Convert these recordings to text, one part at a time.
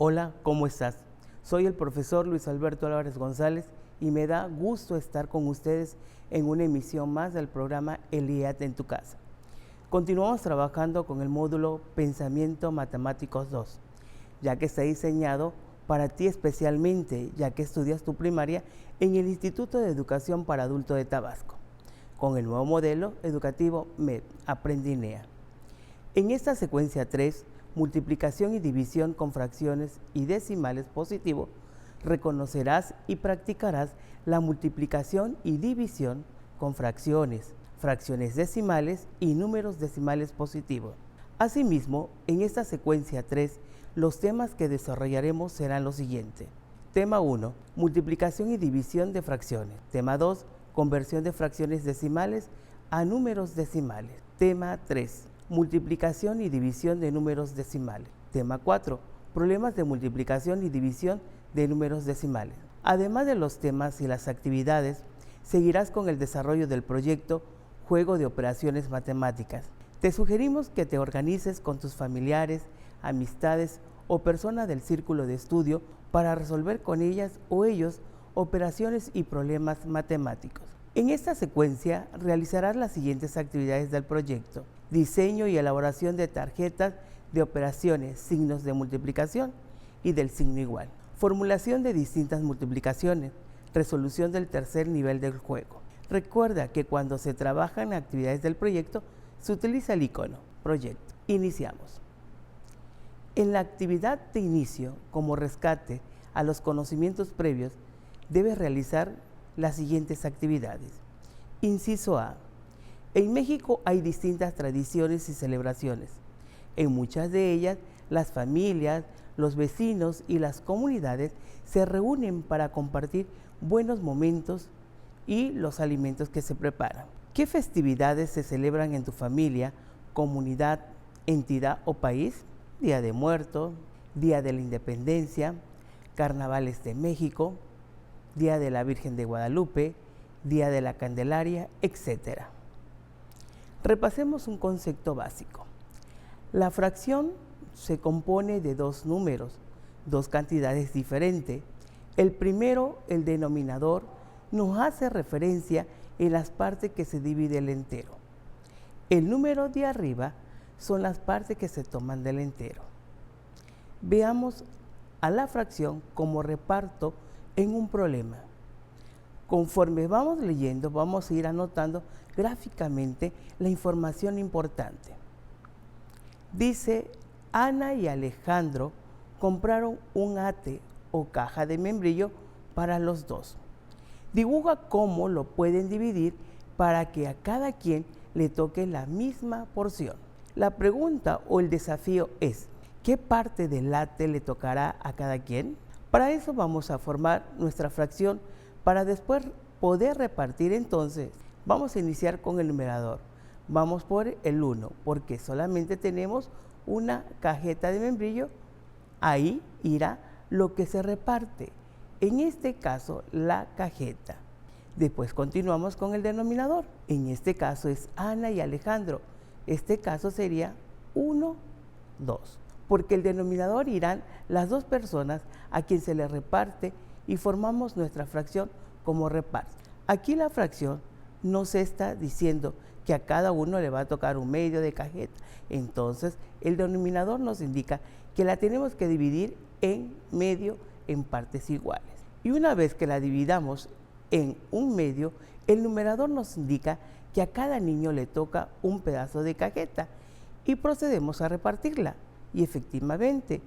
Hola, ¿cómo estás? Soy el profesor Luis Alberto Álvarez González y me da gusto estar con ustedes en una emisión más del programa El IAT en tu casa. Continuamos trabajando con el módulo Pensamiento Matemáticos 2, ya que está diseñado para ti especialmente, ya que estudias tu primaria en el Instituto de Educación para Adultos de Tabasco, con el nuevo modelo educativo MED, Aprendinea. En esta secuencia 3, multiplicación y división con fracciones y decimales positivo, reconocerás y practicarás la multiplicación y división con fracciones, fracciones decimales y números decimales positivos. Asimismo, en esta secuencia 3, los temas que desarrollaremos serán los siguientes. Tema 1, multiplicación y división de fracciones. Tema 2, conversión de fracciones decimales a números decimales. Tema 3, multiplicación y división de números decimales. Tema 4, problemas de multiplicación y división de números decimales. Además de los temas y las actividades, seguirás con el desarrollo del proyecto Juego de Operaciones Matemáticas. Te sugerimos que te organices con tus familiares, amistades o personas del círculo de estudio para resolver con ellas o ellos operaciones y problemas matemáticos. En esta secuencia realizarás las siguientes actividades del proyecto: diseño y elaboración de tarjetas de operaciones, signos de multiplicación y del signo igual, formulación de distintas multiplicaciones, resolución del tercer nivel del juego. Recuerda que cuando se trabaja en actividades del proyecto, se utiliza el icono Proyecto. Iniciamos. En la actividad de inicio, como rescate a los conocimientos previos, debes realizar las siguientes actividades. Inciso A. En México hay distintas tradiciones y celebraciones. En muchas de ellas, las familias, los vecinos y las comunidades se reúnen para compartir buenos momentos y los alimentos que se preparan. ¿Qué festividades se celebran en tu familia, comunidad, entidad o país? Día de Muertos, Día de la Independencia, Carnavales de México, Día de la Virgen de Guadalupe, Día de la Candelaria, etc. Repasemos un concepto básico. La fracción se compone de dos números, dos cantidades diferentes. El primero, el denominador, nos hace referencia en las partes que se divide el entero. El número de arriba son las partes que se toman del entero. Veamos a la fracción como reparto en un problema. Conforme vamos leyendo, vamos a ir anotando gráficamente la información importante. Dice, Ana y Alejandro compraron un ate o caja de membrillo para los dos. Dibuja cómo lo pueden dividir para que a cada quien le toque la misma porción. La pregunta o el desafío es, ¿qué parte del ate le tocará a cada quien? Para eso vamos a formar nuestra fracción para después poder repartir. Entonces, vamos a iniciar con el numerador. Vamos por el 1, porque solamente tenemos una cajeta de membrillo. Ahí irá lo que se reparte. En este caso, la cajeta. Después continuamos con el denominador. En este caso es Ana y Alejandro. Este caso sería 1, 2. Porque el denominador irán las dos personas a quien se le reparte y formamos nuestra fracción como reparto. Aquí la fracción nos está diciendo que a cada uno le va a tocar un medio de cajeta. Entonces, el denominador nos indica que la tenemos que dividir en medio en partes iguales. Y una vez que la dividamos en un medio, el numerador nos indica que a cada niño le toca un pedazo de cajeta y procedemos a repartirla. Y efectivamente,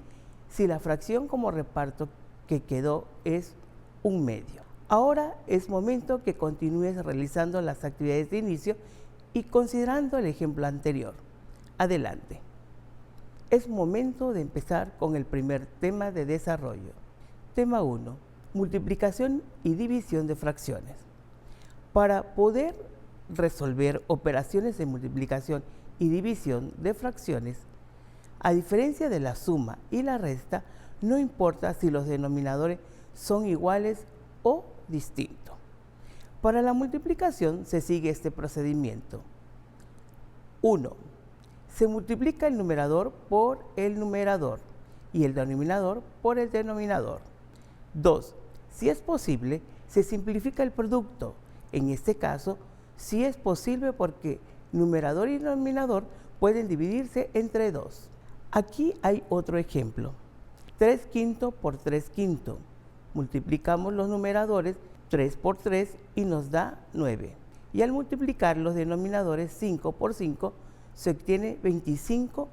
si la fracción como reparto que quedó es un medio. Ahora es momento que continúes realizando las actividades de inicio y considerando el ejemplo anterior. Adelante. Es momento de empezar con el primer tema de desarrollo. Tema 1. Multiplicación y división de fracciones. Para poder resolver operaciones de multiplicación y división de fracciones, a diferencia de la suma y la resta, no importa si los denominadores son iguales o distintos. Para la multiplicación se sigue este procedimiento. 1. Se multiplica el numerador por el numerador y el denominador por el denominador. 2. Si es posible, se simplifica el producto. En este caso, sí es posible porque numerador y denominador pueden dividirse entre 2. Aquí hay otro ejemplo. 3/5 por 3/5. Multiplicamos los numeradores 3 por 3 y nos da 9. Y al multiplicar los denominadores 5 por 5 se obtiene 25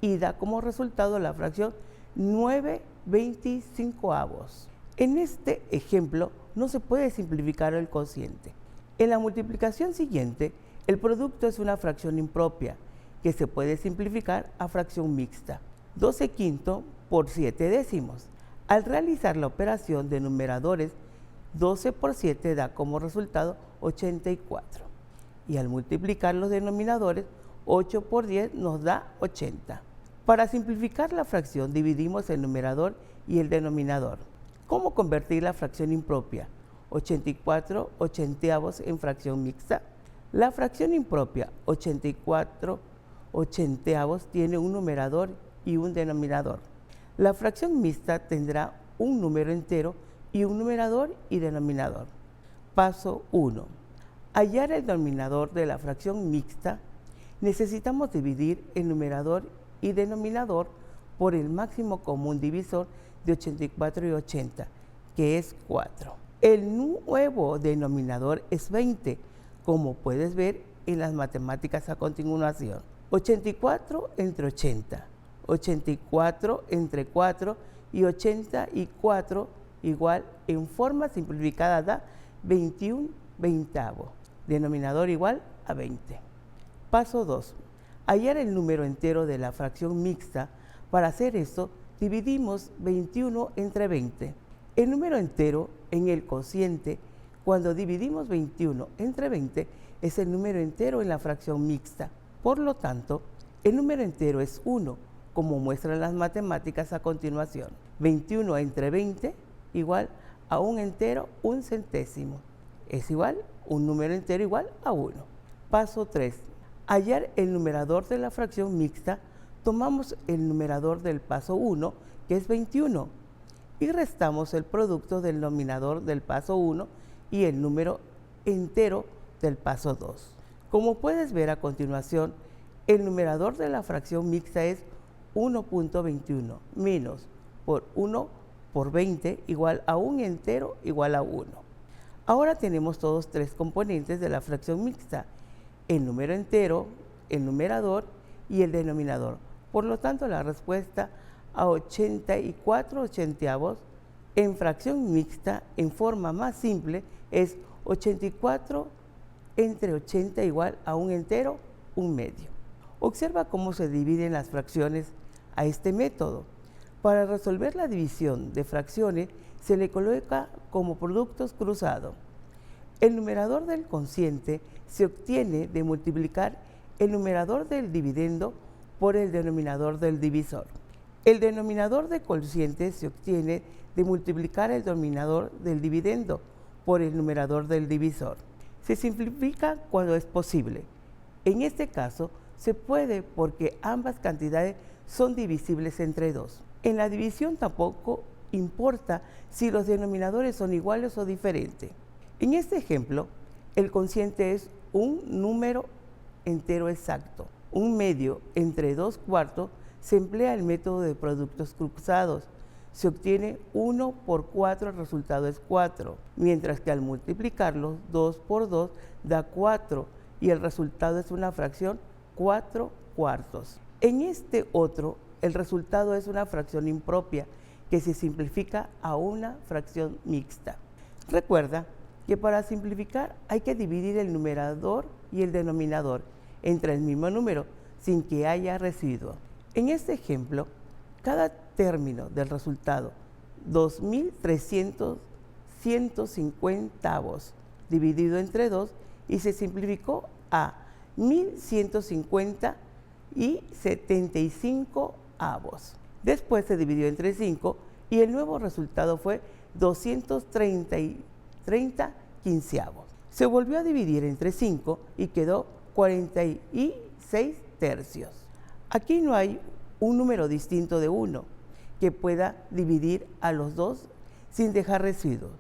y da como resultado la fracción 9/25. En este ejemplo no se puede simplificar el cociente. En la multiplicación siguiente, el producto es una fracción impropia que se puede simplificar a fracción mixta. 12/5 por 7/10. Al realizar la operación de numeradores, 12 por 7 da como resultado 84. Y al multiplicar los denominadores, 8 por 10 nos da 80. Para simplificar la fracción, dividimos el numerador y el denominador. ¿Cómo convertir la fracción impropia? 84/80 en fracción mixta. La fracción impropia 84/80 tiene un numerador y un denominador. La fracción mixta tendrá un número entero y un numerador y denominador. Paso 1. Hallar el denominador de la fracción mixta. Necesitamos dividir el numerador y denominador por el máximo común divisor de 84 y 80, que es 4. El nuevo denominador es 20, como puedes ver en las matemáticas a continuación. 84 entre 80, 84 entre 4 y 84 igual, en forma simplificada da 21/20. Denominador igual a 20. Paso 2. Hallar el número entero de la fracción mixta. Para hacer esto, dividimos 21 entre 20. El número entero en el cociente, cuando dividimos 21 entre 20, es el número entero en la fracción mixta. Por lo tanto, el número entero es 1, como muestran las matemáticas a continuación. 21 entre 20 igual a un entero, un centésimo. Es igual, un número entero igual a 1. Paso 3. Hallar el numerador de la fracción mixta. Tomamos el numerador del paso 1, que es 21, y restamos el producto del denominador del paso 1 y el número entero del paso 2. Como puedes ver a continuación, el numerador de la fracción mixta es 1.21 menos por 1 por 20 igual a un entero igual a 1. Ahora tenemos todos tres componentes de la fracción mixta: el número entero, el numerador y el denominador. Por lo tanto, la respuesta a 84/80 en fracción mixta en forma más simple es 84 entre 80 igual a un entero, un medio. Observa cómo se dividen las fracciones a este método. Para resolver la división de fracciones se le coloca como productos cruzados. El numerador del cociente se obtiene de multiplicar el numerador del dividendo por el denominador del divisor. El denominador del cociente se obtiene de multiplicar el denominador del dividendo por el numerador del divisor. Se simplifica cuando es posible. En este caso, se puede porque ambas cantidades son divisibles entre 2. En la división tampoco importa si los denominadores son iguales o diferentes. En este ejemplo, el cociente es un número entero exacto. Un medio entre 2/4 se emplea el método de productos cruzados. Se obtiene 1 por 4, el resultado es 4, mientras que al multiplicarlos 2 por 2 da 4 y el resultado es una fracción 4/4. En este otro, el resultado es una fracción impropia que se simplifica a una fracción mixta. Recuerda que para simplificar hay que dividir el numerador y el denominador entre el mismo número sin que haya residuo. En este ejemplo, cada término del resultado 2.300/150 dividido entre 2 y se simplificó a 1.150 y 75 avos. Después se dividió entre 5 y el nuevo resultado fue 230 quinceavos. Se volvió a dividir entre 5 y quedó 46 tercios. Aquí no hay un número distinto de 1, que pueda dividir a los dos sin dejar residuos.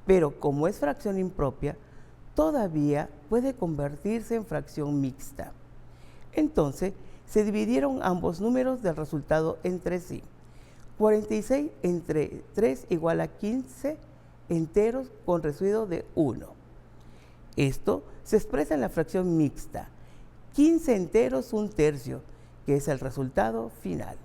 Pero como es fracción impropia, todavía puede convertirse en fracción mixta. Entonces, se dividieron ambos números del resultado entre sí. 46 entre 3 igual a 15 enteros con residuo de 1. Esto se expresa en la fracción mixta. 15 enteros 1/3, que es el resultado final.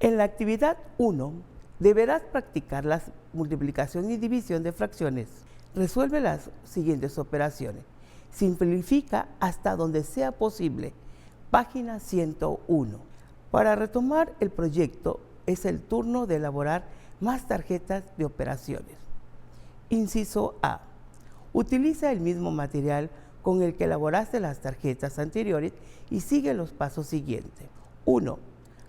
En la actividad 1, deberás practicar la multiplicación y división de fracciones. Resuelve las siguientes operaciones. Simplifica hasta donde sea posible. Página 101. Para retomar el proyecto, es el turno de elaborar más tarjetas de operaciones. Inciso A. Utiliza el mismo material con el que elaboraste las tarjetas anteriores y sigue los pasos siguientes. 1.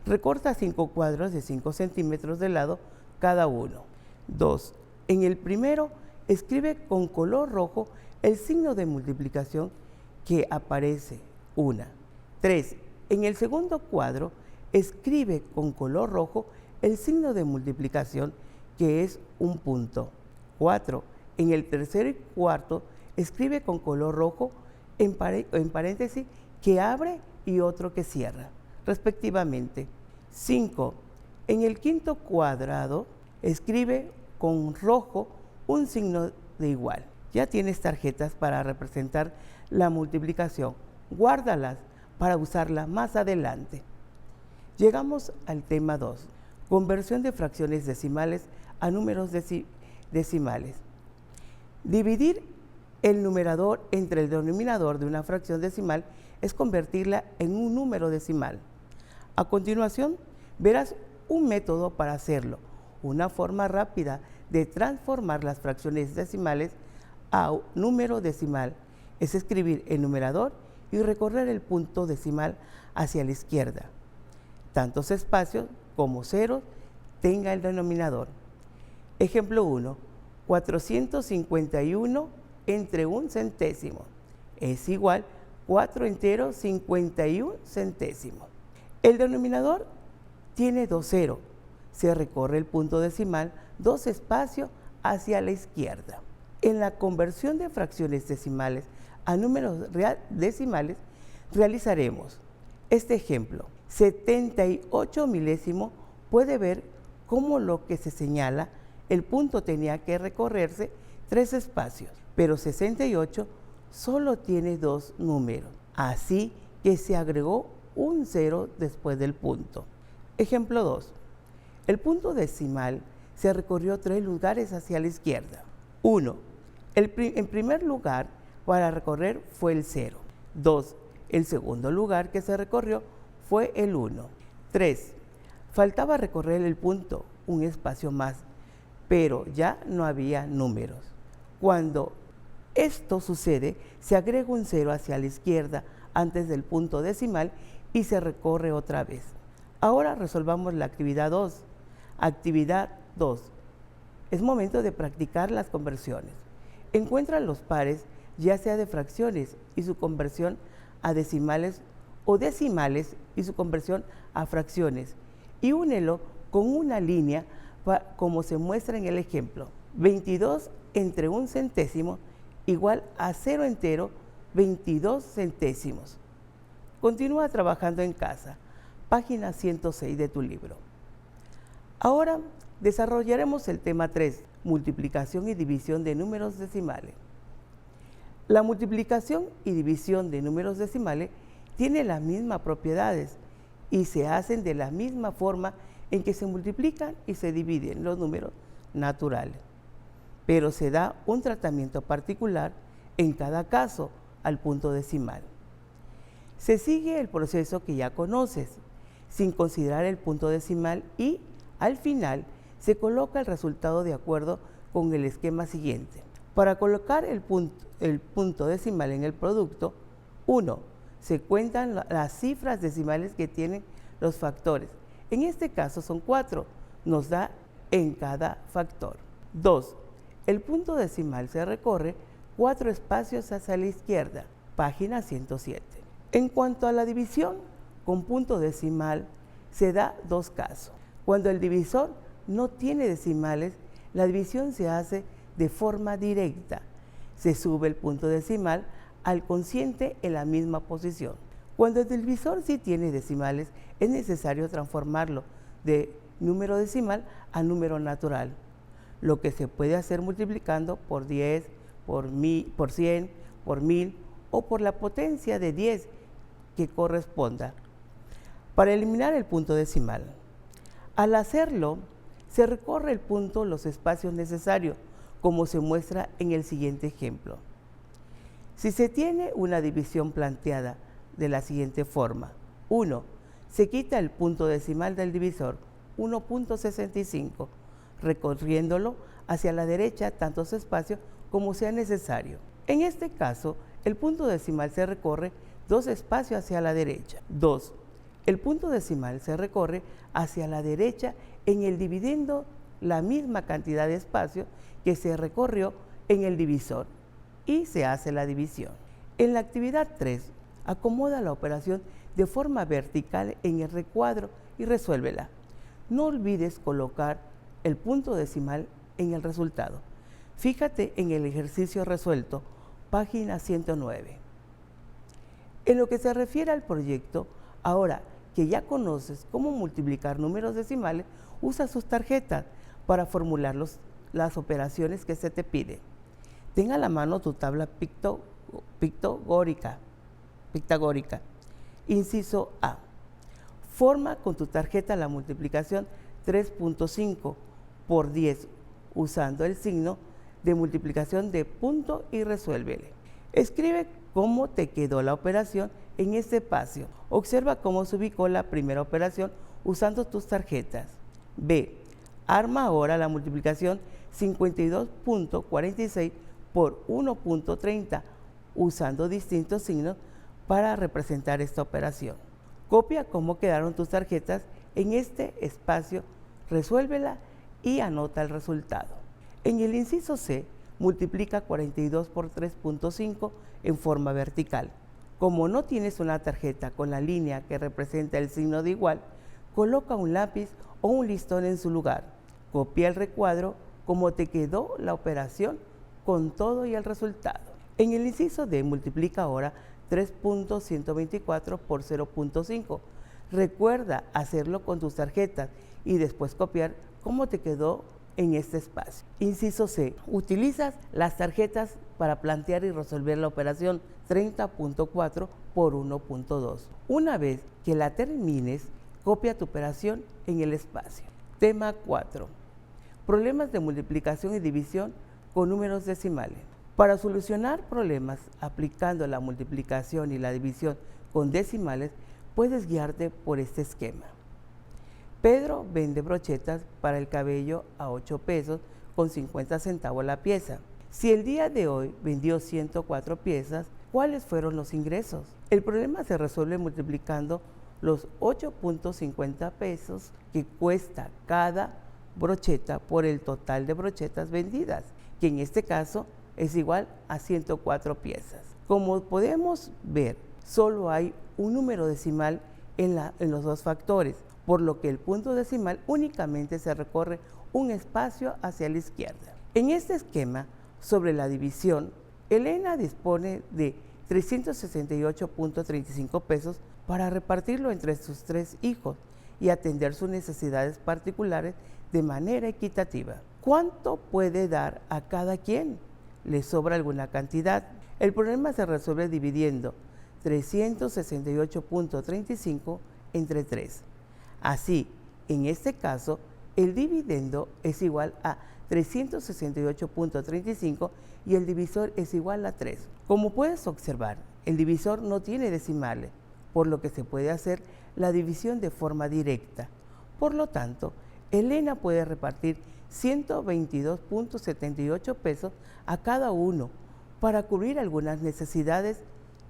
Recorta 5 cuadros de 5 centímetros de lado cada uno. 2. En el primero, escribe con color rojo el signo de multiplicación que aparece 1. 3. En el segundo cuadro, escribe con color rojo el signo de multiplicación que es un punto. 4. En el tercero y cuarto, escribe con color rojo en paréntesis que abre y otro que cierra, respectivamente. 5. En el quinto cuadrado, escribe con rojo un signo de igual. Ya tienes tarjetas para representar la multiplicación. Guárdalas para usarla más adelante. Llegamos al tema 2. Conversión de fracciones decimales a números decimales. Dividir el numerador entre el denominador de una fracción decimal es convertirla en un número decimal. A continuación, verás un método para hacerlo. Una forma rápida de transformar las fracciones decimales a un número decimal es escribir el numerador y recorrer el punto decimal hacia la izquierda. Tantos espacios como ceros tenga el denominador. Ejemplo 1. 451 entre 1 centésimo es igual 4 enteros 51 centésimos. El denominador tiene 2 ceros. Se recorre el punto decimal 2 espacios hacia la izquierda. En la conversión de fracciones decimales a números decimales realizaremos este ejemplo. 78 milésimos puede ver cómo lo que se señala, el punto tenía que recorrerse 3 espacios, pero 68 solo tiene 2 números, así que se agregó un 0 después del punto. Ejemplo 2. El punto decimal se recorrió 3 lugares hacia la izquierda. 1. En primer lugar para recorrer fue el 0. 2. El segundo lugar que se recorrió fue el 1. 3. Faltaba recorrer el punto, un espacio más, pero ya no había números. Cuando esto sucede, se agrega un 0 hacia la izquierda antes del punto decimal y se recorre otra vez. Ahora resolvamos la actividad 2. Actividad 2. Es momento de practicar las conversiones. Encuentra los pares, ya sea de fracciones y su conversión a decimales o decimales y su conversión a fracciones, y únelo con una línea como se muestra en el ejemplo. 22 entre 1 centésimo igual a 0 entero 22 centésimos. Continúa trabajando en casa. Página 106 de tu libro. Ahora desarrollaremos el tema 3, multiplicación y división de números decimales. La multiplicación y división de números decimales tiene las mismas propiedades y se hacen de la misma forma en que se multiplican y se dividen los números naturales, pero se da un tratamiento particular en cada caso al punto decimal. Se sigue el proceso que ya conoces, sin considerar el punto decimal, y al final se coloca el resultado de acuerdo con el esquema siguiente. Para colocar el punto decimal en el producto, 1. Se cuentan las cifras decimales que tienen los factores. En este caso son 4, nos da en cada factor. 2. El punto decimal se recorre 4 espacios hacia la izquierda. Página 107. En cuanto a la división con punto decimal, se da 2 casos. Cuando el divisor no tiene decimales, la división se hace de forma directa. Se sube el punto decimal al cociente en la misma posición. Cuando el divisor sí tiene decimales, es necesario transformarlo de número decimal a número natural, lo que se puede hacer multiplicando por 10, por 100, por 1000 o por la potencia de 10 que corresponda, para eliminar el punto decimal. Al hacerlo, se recorre el punto los espacios necesarios, como se muestra en el siguiente ejemplo. Si se tiene una división planteada de la siguiente forma: 1. Se quita el punto decimal del divisor, 1.65, recorriéndolo hacia la derecha tantos espacios como sea necesario. En este caso, el punto decimal se recorre 2 espacios hacia la derecha. 2. El punto decimal se recorre hacia la derecha en el dividendo la misma cantidad de espacio que se recorrió en el divisor y se hace la división. En la actividad 3, acomoda la operación de forma vertical en el recuadro y resuélvela. No olvides colocar el punto decimal en el resultado. Fíjate en el ejercicio resuelto, página 109. En lo que se refiere al proyecto, ahora que ya conoces cómo multiplicar números decimales, usa sus tarjetas para formular las operaciones que se te piden. Ten a la mano tu tabla pitagórica. Inciso A. Forma con tu tarjeta la multiplicación 3.5 por 10 usando el signo de multiplicación de punto y resuélvele. Escribe cómo te quedó la operación en este espacio. Observa cómo se ubicó la primera operación usando tus tarjetas. B. Arma ahora la multiplicación 52.46 por 1.30 usando distintos signos para representar esta operación. Copia cómo quedaron tus tarjetas en este espacio, resuélvela y anota el resultado. En el inciso C, multiplica 42 por 3.5 en forma vertical. Como no tienes una tarjeta con la línea que representa el signo de igual, coloca un lápiz o un listón en su lugar. Copia el recuadro como te quedó la operación con todo y el resultado. En el inciso D, multiplica ahora 3.124 por 0.5. Recuerda hacerlo con tus tarjetas y después copiar cómo te quedó en este espacio. Inciso C. Utilizas las tarjetas para plantear y resolver la operación 30.4 por 1.2. Una vez que la termines, copia tu operación en el espacio. Tema 4. Problemas de multiplicación y división con números decimales. Para solucionar problemas aplicando la multiplicación y la división con decimales, puedes guiarte por este esquema. Pedro vende brochetas para el cabello a 8 pesos con 50 centavos la pieza. Si el día de hoy vendió 104 piezas, ¿cuáles fueron los ingresos? El problema se resuelve multiplicando los 8.50 pesos que cuesta cada brocheta por el total de brochetas vendidas, que en este caso es igual a 104 piezas. Como podemos ver, solo hay un número decimal en los dos factores, por lo que el punto decimal únicamente se recorre un espacio hacia la izquierda. En este esquema, sobre la división, Elena dispone de 368.35 pesos para repartirlo entre sus 3 hijos y atender sus necesidades particulares de manera equitativa. ¿Cuánto puede dar a cada quien? ¿Le sobra alguna cantidad? El problema se resuelve dividiendo 368.35 entre 3. Así, en este caso, el dividendo es igual a 368.35 y el divisor es igual a 3. Como puedes observar, el divisor no tiene decimales, por lo que se puede hacer la división de forma directa. Por lo tanto, Elena puede repartir 122.78 pesos a cada uno para cubrir algunas necesidades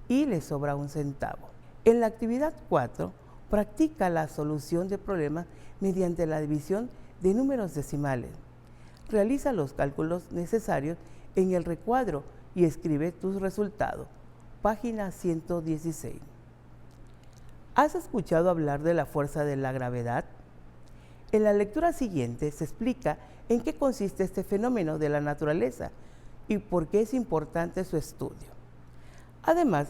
y le sobra un centavo. En la actividad 4, practica la solución de problemas mediante la división de números decimales. Realiza los cálculos necesarios en el recuadro y escribe tus resultados. Página 116. ¿Has escuchado hablar de la fuerza de la gravedad? En la lectura siguiente se explica en qué consiste este fenómeno de la naturaleza y por qué es importante su estudio. Además,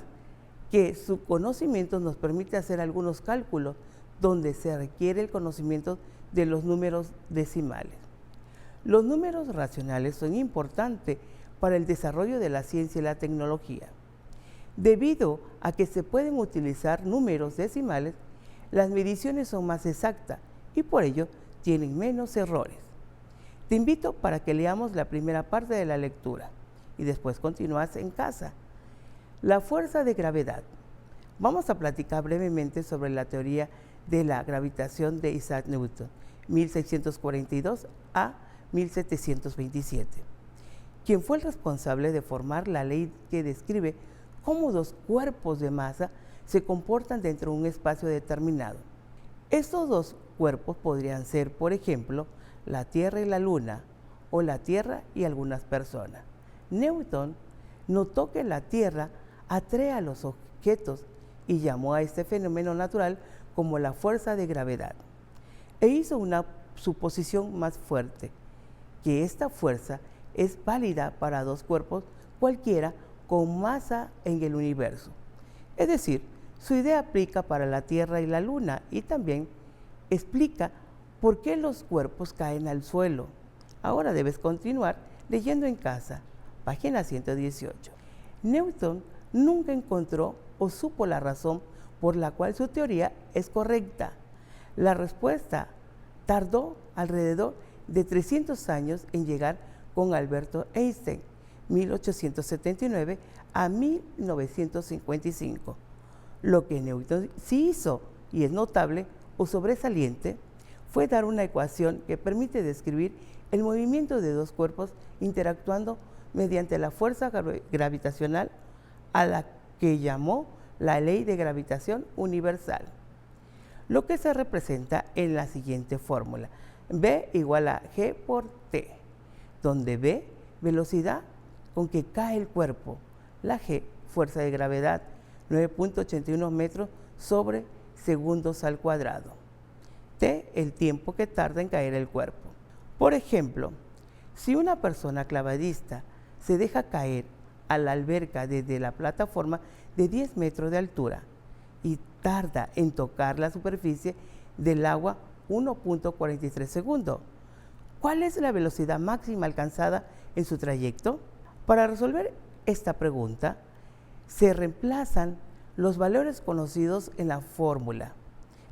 que su conocimiento nos permite hacer algunos cálculos donde se requiere el conocimiento de los números decimales. Los números racionales son importantes para el desarrollo de la ciencia y la tecnología. Debido a que se pueden utilizar números decimales, las mediciones son más exactas y por ello tienen menos errores. Te invito para que leamos la primera parte de la lectura y después continúas en casa. La fuerza de gravedad. Vamos a platicar brevemente sobre la teoría de la gravitación de Isaac Newton, 1642 a 1727, quien fue el responsable de formar la ley que describe cómo dos cuerpos de masa se comportan dentro de un espacio determinado. Estos dos cuerpos podrían ser, por ejemplo, la Tierra y la Luna, o la Tierra y algunas personas. Newton notó que la Tierra atrae a los objetos y llamó a este fenómeno natural como la fuerza de gravedad. E hizo una suposición más fuerte, que esta fuerza es válida para dos cuerpos cualquiera con masa en el universo. Es decir, su idea aplica para la Tierra y la Luna y también explica por qué los cuerpos caen al suelo. Ahora debes continuar leyendo en casa, página 118. Newton nunca encontró o supo la razón por la cual su teoría es correcta. La respuesta tardó alrededor de 300 años en llegar con Alberto Einstein, 1879 a 1955. Lo que Newton sí hizo, y es notable o sobresaliente, fue dar una ecuación que permite describir el movimiento de dos cuerpos interactuando mediante la fuerza gravitacional, a la que llamó la ley de gravitación universal, lo que se representa en la siguiente fórmula: B igual a G por T, donde B, velocidad con que cae el cuerpo, la G, fuerza de gravedad, 9.81 metros sobre segundos al cuadrado, T, el tiempo que tarda en caer el cuerpo. Por ejemplo, si una persona clavadista se deja caer a la alberca desde la plataforma de 10 metros de altura y tarda en tocar la superficie del agua 1.43 segundos, ¿cuál es la velocidad máxima alcanzada en su trayecto? Para resolver esta pregunta, se reemplazan los valores conocidos en la fórmula,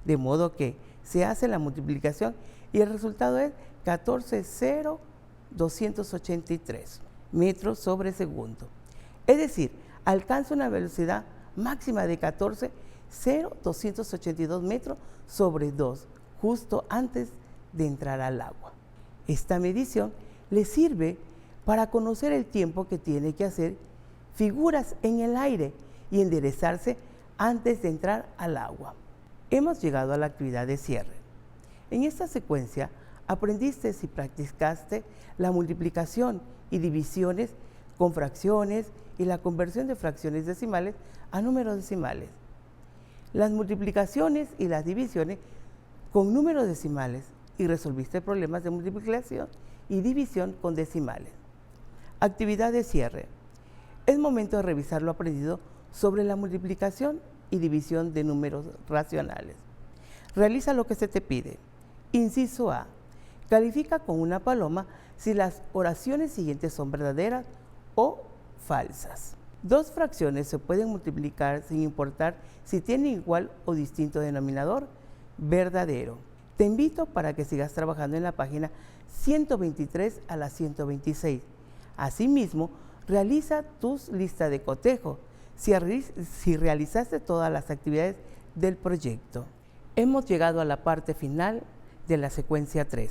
de modo que se hace la multiplicación y el resultado es 14,0283 metros sobre segundo. Es decir, alcanza una velocidad máxima de 14,0282 metros sobre 2, justo antes de entrar al agua. Esta medición le sirve para conocer el tiempo que tiene que hacer figuras en el aire y enderezarse antes de entrar al agua. Hemos llegado a la actividad de cierre. En esta secuencia aprendiste y practicaste la multiplicación y divisiones con fracciones y la conversión de fracciones decimales a números decimales. Las multiplicaciones y las divisiones con números decimales y resolviste problemas de multiplicación y división con decimales. Actividad de cierre. Es momento de revisar lo aprendido sobre la multiplicación y división de números racionales. Realiza lo que se te pide. Inciso A. Califica con una paloma si las oraciones siguientes son verdaderas o falsas. Dos fracciones se pueden multiplicar sin importar si tienen igual o distinto denominador. Verdadero. Te invito para que sigas trabajando en la página 123 a la 126. Asimismo, realiza tus listas de cotejo si realizaste todas las actividades del proyecto. Hemos llegado a la parte final de la secuencia 3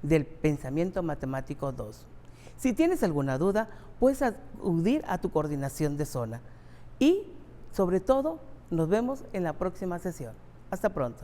del pensamiento matemático 2. Si tienes alguna duda, puedes acudir a tu coordinación de zona y, sobre todo, nos vemos en la próxima sesión. Hasta pronto.